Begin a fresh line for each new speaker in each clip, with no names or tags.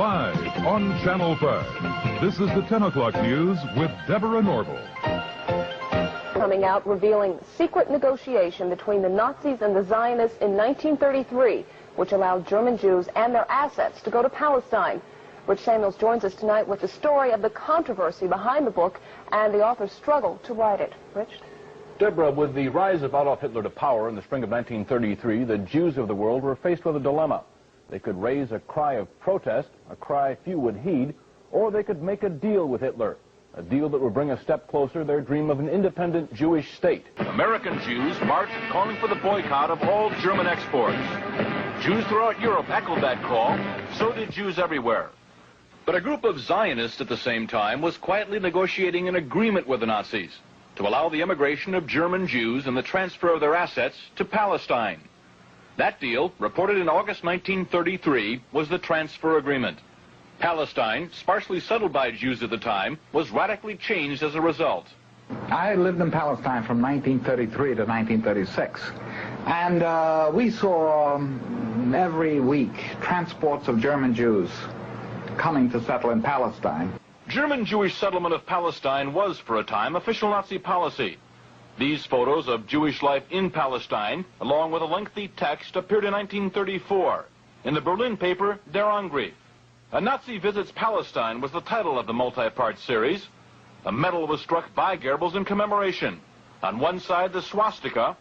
Live on Channel 5. This is the 10 o'clock news with Deborah Norville.
Coming out revealing secret negotiation between the Nazis and the Zionists in 1933, which allowed German Jews and their assets to go to Palestine. Rich Samuels joins us tonight with the story of the controversy behind the book and the author's struggle to write it. Rich?
Deborah, with the rise of Adolf Hitler to power in the spring of 1933, the Jews of the world were faced with a dilemma. They could raise a cry of protest, a cry few would heed, or they could make a deal with Hitler, a deal that would bring a step closer their dream of an independent Jewish state. American Jews marched calling for the boycott of all German exports. Jews throughout Europe echoed that call, so did Jews everywhere. But a group of Zionists at the same time was quietly negotiating an agreement with the Nazis to allow the immigration of German Jews and the transfer of their assets to Palestine. That deal, reported in August 1933, was the transfer agreement. Palestine, sparsely settled by Jews at the time, was radically changed as a result.
I lived in Palestine from 1933 to 1936, and we saw every week transports of German Jews coming to settle in Palestine.
German Jewish settlement of Palestine was, for a time, official Nazi policy. These photos of Jewish life in Palestine, along with a lengthy text, appeared in 1934 in the Berlin paper Der Angriff. A Nazi Visits Palestine was the title of the multi-part series. A medal was struck by Goebbels in commemoration. On one side, the swastika.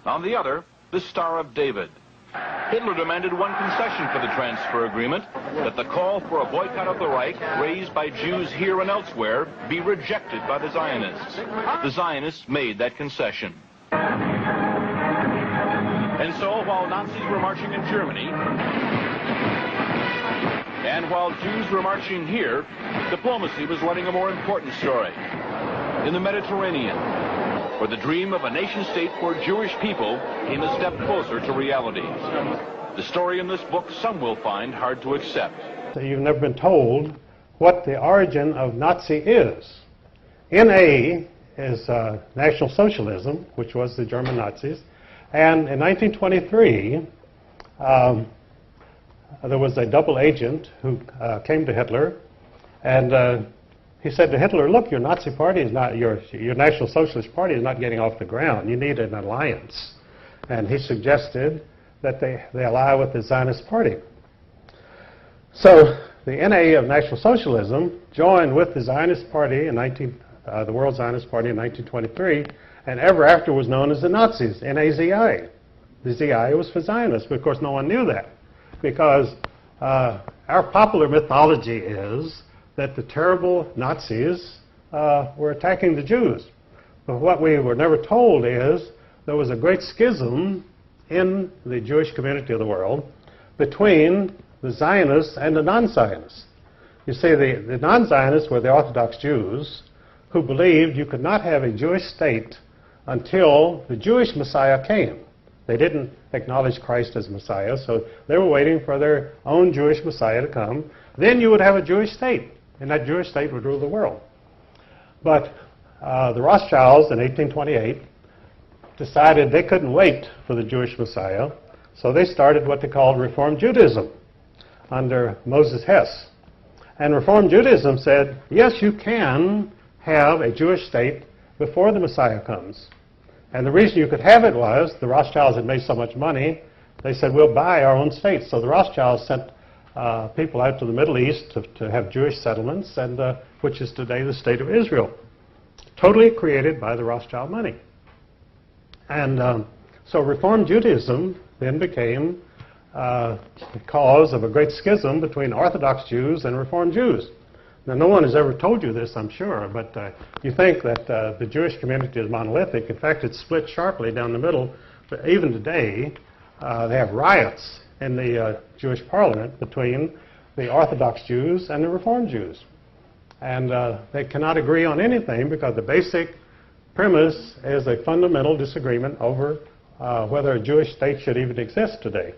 On the other, the Star of David. Hitler demanded one concession for the transfer agreement, that the call for a boycott of the Reich, raised by Jews here and elsewhere, be rejected by the Zionists. The Zionists made that concession. And so, while Nazis were marching in Germany, and while Jews were marching here, diplomacy was running a more important story. In the Mediterranean, where the dream of a nation-state for Jewish people came a step closer to reality. The story in this book some will find hard to accept.
You've never been told what the origin of Nazi is. NA is National Socialism, which was the German Nazis, and in 1923 there was a double agent who came to Hitler, and he said to Hitler, look, your Nazi party is not, your National Socialist Party is not getting off the ground. You need an alliance. And he suggested that they ally with the Zionist Party. So the NA of National Socialism joined with the Zionist Party in the World Zionist Party in 1923, and ever after was known as the Nazis, NAZI. The ZI was for Zionists, but of course no one knew that, because our popular mythology is that the terrible Nazis were attacking the Jews. But what we were never told is there was a great schism in the Jewish community of the world between the Zionists and the non-Zionists. You see, the non-Zionists were the Orthodox Jews who believed you could not have a Jewish state until the Jewish Messiah came. They didn't acknowledge Christ as Messiah, so they were waiting for their own Jewish Messiah to come. Then you would have a Jewish state, and that Jewish state would rule the world. But the Rothschilds in 1828 decided they couldn't wait for the Jewish Messiah, so they started what they called Reform Judaism under Moses Hess. And Reform Judaism said, yes, you can have a Jewish state before the Messiah comes. And the reason you could have it was the Rothschilds had made so much money, they said, we'll buy our own state. So the Rothschilds sent people out to the Middle East to have Jewish settlements, and which is today the State of Israel, totally created by the Rothschild money. And so Reform Judaism then became the cause of a great schism between Orthodox Jews and Reform Jews. Now, no one has ever told you this, I'm sure, but you think that the Jewish community is monolithic. In fact, it's split sharply down the middle. But even today, they have riots in the Jewish parliament between the Orthodox Jews and the Reform Jews. And they cannot agree on anything because the basic premise is a fundamental disagreement over whether a Jewish state should even exist today.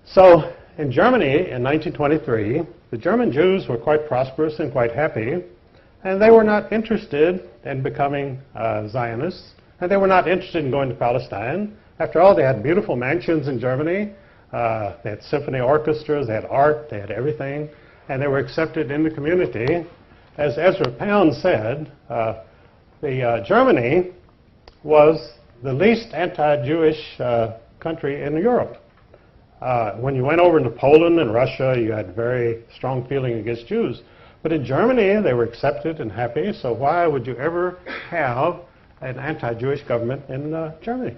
So in Germany in 1923, the German Jews were quite prosperous and quite happy, and they were not interested in becoming Zionists, and they were not interested in going to Palestine. After all, they had beautiful mansions in Germany. They had symphony orchestras, they had art, they had everything, and they were accepted in the community. As Ezra Pound said, Germany was the least anti-Jewish country in Europe. When you went over into Poland and Russia, you had very strong feeling against Jews. But in Germany, they were accepted and happy, so why would you ever have an anti-Jewish government in Germany?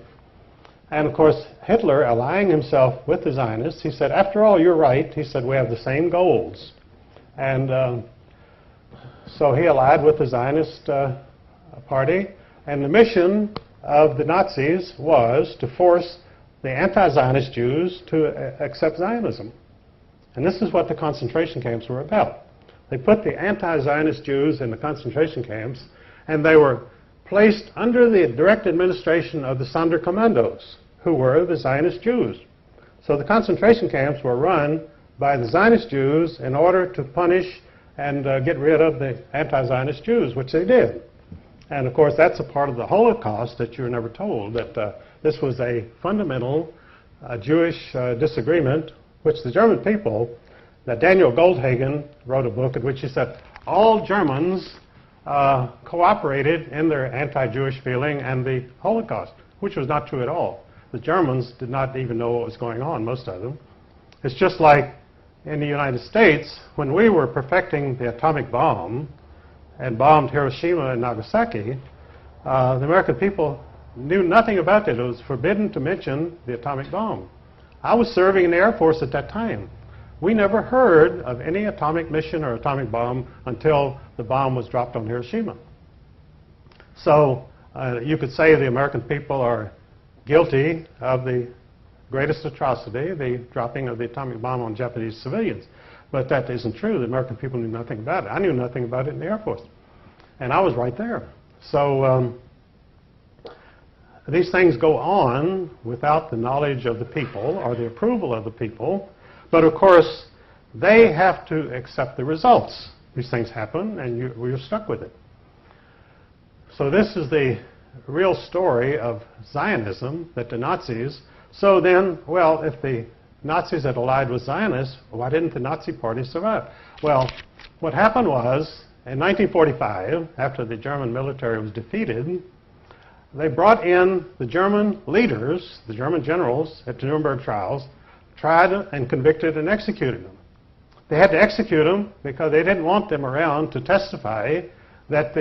And of course, Hitler, allying himself with the Zionists, he said, after all, you're right. He said, we have the same goals. And so he allied with the Zionist party, and the mission of the Nazis was to force the anti-Zionist Jews to accept Zionism. And this is what the concentration camps were about. They put the anti-Zionist Jews in the concentration camps, and they were placed under the direct administration of the Sonderkommandos, who were the Zionist Jews. So the concentration camps were run by the Zionist Jews in order to punish and get rid of the anti-Zionist Jews, which they did. And of course, that's a part of the Holocaust that you're never told, that this was a fundamental Jewish disagreement, which the German people, that Daniel Goldhagen wrote a book in which he said all Germans cooperated in their anti-Jewish feeling and the Holocaust, which was not true at all. The Germans did not even know what was going on, most of them. It's just like in the United States, when we were perfecting the atomic bomb and bombed Hiroshima and Nagasaki, the American people knew nothing about it. It was forbidden to mention the atomic bomb. I was serving in the Air Force at that time. We never heard of any atomic mission or atomic bomb until the bomb was dropped on Hiroshima. So you could say the American people are guilty of the greatest atrocity, the dropping of the atomic bomb on Japanese civilians. But that isn't true. The American people knew nothing about it. I knew nothing about it in the Air Force. And I was right there. So these things go on without the knowledge of the people or the approval of the people. But of course, they have to accept the results. These things happen, and you're stuck with it. So this is the real story of Zionism, that the Nazis. So then, well, if the Nazis had allied with Zionists, why didn't the Nazi party survive? Well, what happened was, in 1945, after the German military was defeated, they brought in the German leaders, the German generals, at the Nuremberg trials, tried and convicted and executed them. They had to execute them because they didn't want them around to testify that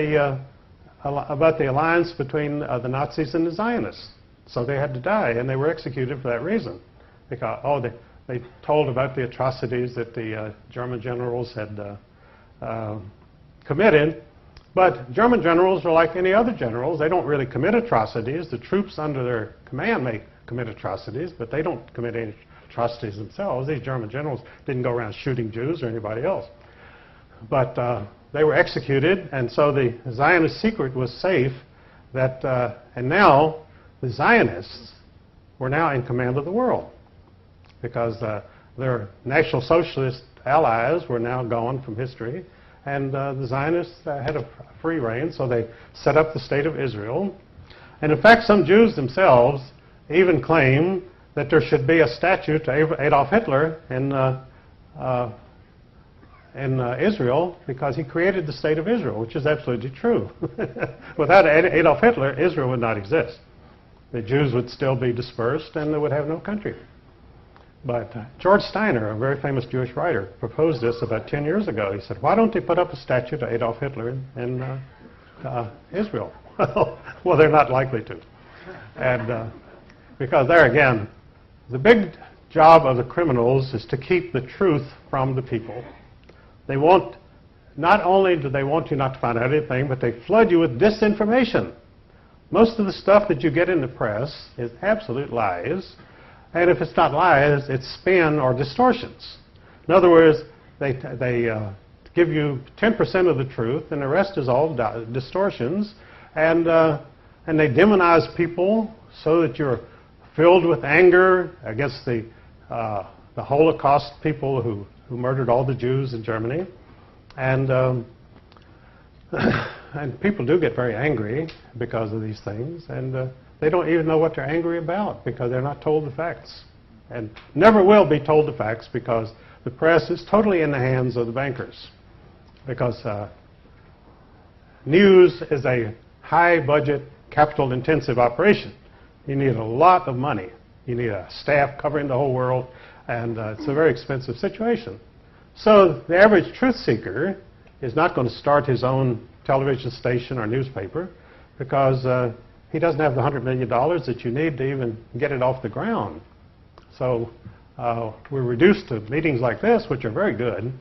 about the alliance between the Nazis and the Zionists. So they had to die, and they were executed for that reason. Because, they told about the atrocities that the German generals had committed. But German generals are like any other generals. They don't really commit atrocities. The troops under their command may commit atrocities, but they don't commit any atrocities themselves. These German generals didn't go around shooting Jews or anybody else. But they were executed, and so the Zionist secret was safe. And now the Zionists were now in command of the world because their National Socialist allies were now gone from history, and the Zionists had a free reign, so they set up the State of Israel. And in fact, some Jews themselves even claim that there should be a statue to Adolf Hitler in Israel because he created the State of Israel, which is absolutely true. Without Adolf Hitler, Israel would not exist. The Jews would still be dispersed and they would have no country. But George Steiner, a very famous Jewish writer, proposed this about 10 years ago. He said, why don't they put up a statue to Adolf Hitler in Israel? Well, they're not likely to. And because there again, the big job of the criminals is to keep the truth from the people. They want, not only do they want you not to find out anything, but they flood you with disinformation. Most of the stuff that you get in the press is absolute lies. And if it's not lies, it's spin or distortions. In other words, they give you 10% of the truth, and the rest is all distortions. And they demonize people so that you're filled with anger against the Holocaust people who murdered all the Jews in Germany. And people do get very angry because of these things. And they don't even know what they're angry about because they're not told the facts. and never will be told the facts, because the press is totally in the hands of the bankers. Because news is a high-budget, capital-intensive operation. You need a lot of money. You need a staff covering the whole world, and it's a very expensive situation. So the average truth seeker is not going to start his own television station or newspaper, because he doesn't have the $100 million that you need to even get it off the ground. So we're reduced to meetings like this, which are very good.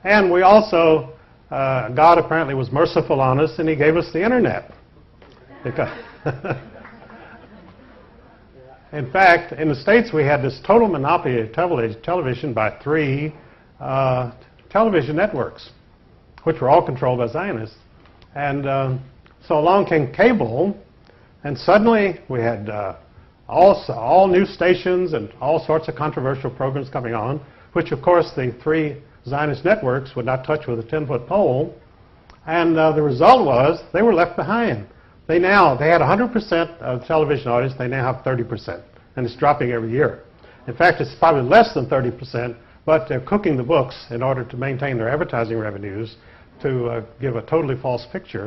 And we also, God apparently was merciful on us, and he gave us the internet. Because in fact, in the States, we had this total monopoly of television by 3 television networks, which were all controlled by Zionists. And so along came cable, and suddenly we had all new stations and all sorts of controversial programs coming on, which of course the 3 Zionist networks would not touch with a 10-foot pole. And the result was they were left behind. They had 100% of the television audience. They now have 30%, and it's dropping every year. In fact, it's probably less than 30%, but they're cooking the books in order to maintain their advertising revenues to give a totally false picture.